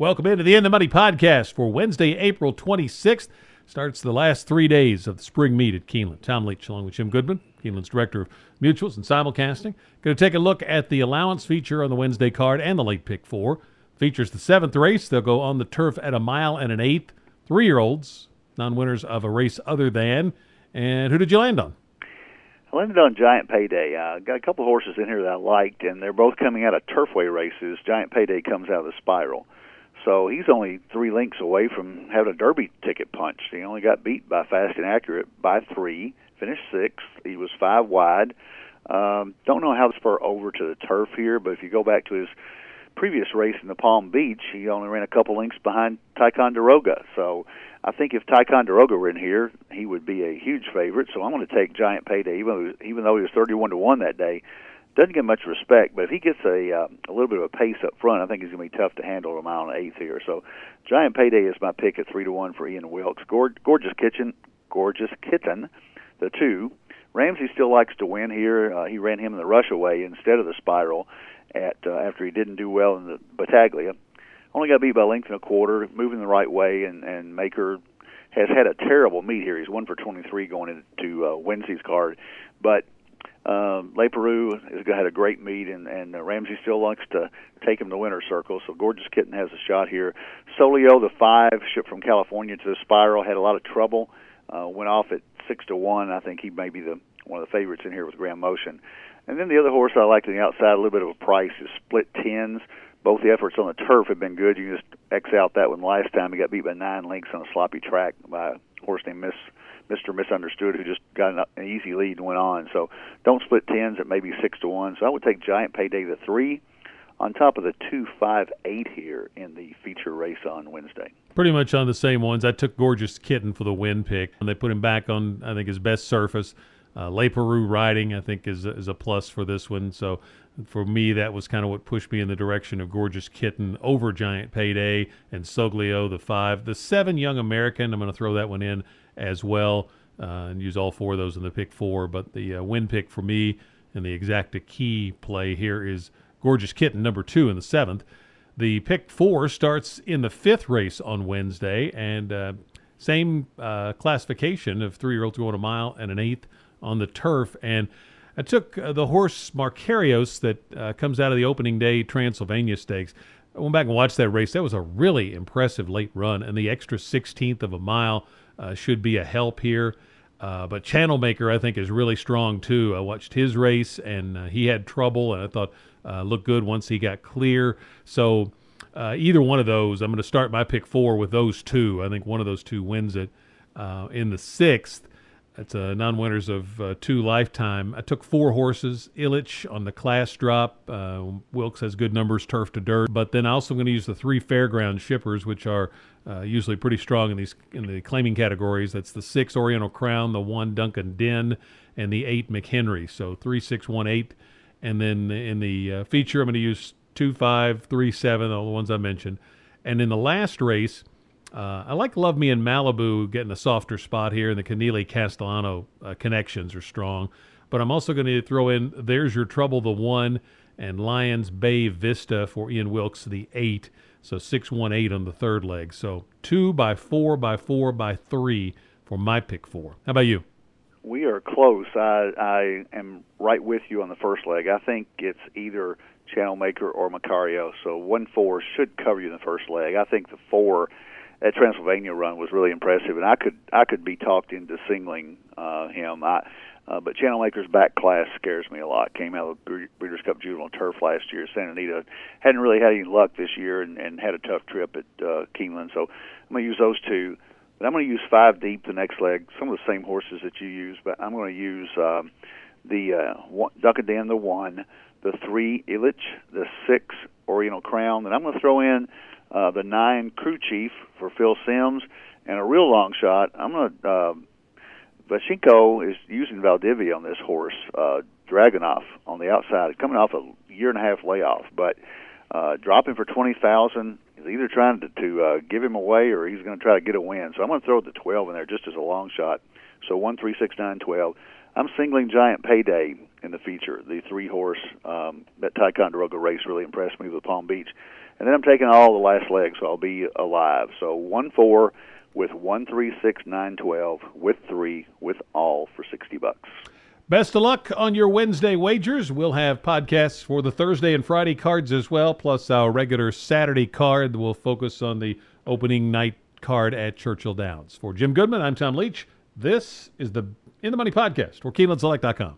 Welcome into the In the Money podcast for Wednesday, April 26th. Starts the last 3 days of the spring meet at Keeneland. Tom Leach along with Jim Goodman, Keeneland's Director of Mutuals and Simulcasting. Going to take a look at the allowance feature on the Wednesday card and the late pick four. Features the seventh race. They'll go on the turf at 1 mile and an eighth. 3-year-olds, non-winners of a race other than. And who did you land on? I landed on Giant Payday. Got a couple of horses in here that I liked, and they're both coming out of turfway races. Giant Payday comes out of the Spiral. So he's only 3 lengths away from having a Derby ticket punched. He only got beat by Fast and Accurate by 3, finished 6th. He was 5 wide. Don't know how to spur over to the turf here, but if you go back to his previous race in the Palm Beach, he only ran a couple lengths behind Ticonderoga. So I think if Ticonderoga were in here, he would be a huge favorite. So I'm going to take Giant Payday, even though he was 31-1 that day. Doesn't get much respect, but if he gets a little bit of a pace up front, I think he's going to be tough to handle 1 mile and an eighth here. So Giant Payday is my pick at 3-1 for Ian Wilkes. Gorgeous Kitten, the 2. Ramsey still likes to win here. He ran him in the rush away instead of the Spiral after he didn't do well in the Battaglia. Only got beat by a length and a quarter, moving the right way, and Maker has had a terrible meet here. He's 1 for 23 going into Wednesday's card, but Le Peru has had a great meet, and Ramsey still likes to take him to winner's circle, so Gorgeous Kitten has a shot here. Solio, the 5, shipped from California to the Spiral, had a lot of trouble, went off at 6-1. I think he may be one of the favorites in here with Grand Motion. And then the other horse I like on the outside, a little bit of a price, is Split Tens. Both the efforts on the turf have been good. You can just X out that one last time. He got beat by 9 lengths on a sloppy track by a horse named Mr. Misunderstood, who just got an easy lead and went on. So don't split tens at maybe 6-1. So I would take Giant Payday the 3 on top of the 2, 5, 8 here in the feature race on Wednesday. Pretty much on the same ones. I took Gorgeous Kitten for the win pick, and they put him back on, I think, his best surface. Le Peru riding, I think, is a plus for this one. So for me, that was kind of what pushed me in the direction of Gorgeous Kitten over Giant Payday and Soglio, the 5. The 7, Young American, I'm going to throw that one in as well and use all 4 of those in the pick 4. But the win pick for me and the exacta key play here is Gorgeous Kitten, number 2 in the 7th. The pick 4 starts in the 5th race on Wednesday, and same classification of 3-year-olds going 1 mile and an eighth on the turf. And I took the horse Marcarios that comes out of the opening day Transylvania Stakes. I went back and watched that race. That was a really impressive late run, and the extra 16th of a mile should be a help here. But Channel Maker, I think, is really strong, too. I watched his race, and he had trouble, and I thought looked good once he got clear. So either one of those, I'm going to start my pick 4 with those 2. I think one of those 2 wins it. In the 6th, it's non-winners of 2 lifetime. I took 4 horses. Illich on the class drop. Wilkes has good numbers, turf to dirt. But then also going to use the 3 fairground shippers, which are usually pretty strong in the claiming categories. That's the 6 Oriental Crown, the 1 Duncan Den, and the 8 McHenry. So 3, 6, 1, 8. And then in the feature, I'm going to use 2, 5, 3, 7, all the ones I mentioned. And in the last race, I like Love Me in Malibu getting a softer spot here, and the Keneally-Castellano connections are strong. But I'm also going to throw in There's Your Trouble, the 1, and Lions Bay Vista for Ian Wilkes, the 8. So 6, 1, 8 on the 3rd leg. So 2 by 4 by 4 by 3 for my pick 4. How about you? We are close. I am right with you on the first leg. I think it's either Channel Maker or Macario. So 1-4 should cover you in the first leg. I think the 4 that Transylvania run was really impressive, and I could be talked into singling him. But Channel Maker's back class scares me a lot. Came out of the Breeders' Cup Juvenile Turf last year. Santa Anita hadn't really had any luck this year and had a tough trip at Keeneland. So I'm going to use those 2. But I'm going to use 5 deep the next leg, some of the same horses that you use, but I'm going to use the Duncan Den, the 1, the 3 Illich, the 6 Oriental Crown, and I'm going to throw in the 9 Crew Chief for Phil Sims, and a real long shot. I'm going to Vashenko is using Valdivia on this horse, Dragunov on the outside, coming off a 1.5-year layoff, but dropping for 20,000. He's either trying to give him away or he's going to try to get a win. So I'm going to throw the 12 in there just as a long shot. So 1, 3, 6, 9, 12. I'm singling Giant Payday in the feature, the 3-horse that Ticonderoga race really impressed me with Palm Beach. and then I'm taking all the last leg, so I'll be alive. So 1-4 with 1-3-6-9-12 with 3 with all for $60. Best of luck on your Wednesday wagers. We'll have podcasts for the Thursday and Friday cards as well, plus our regular Saturday card. We'll focus on the opening night card at Churchill Downs. For Jim Goodman, I'm Tom Leach. This is the In the Money Podcast for KeenelandSelect.com.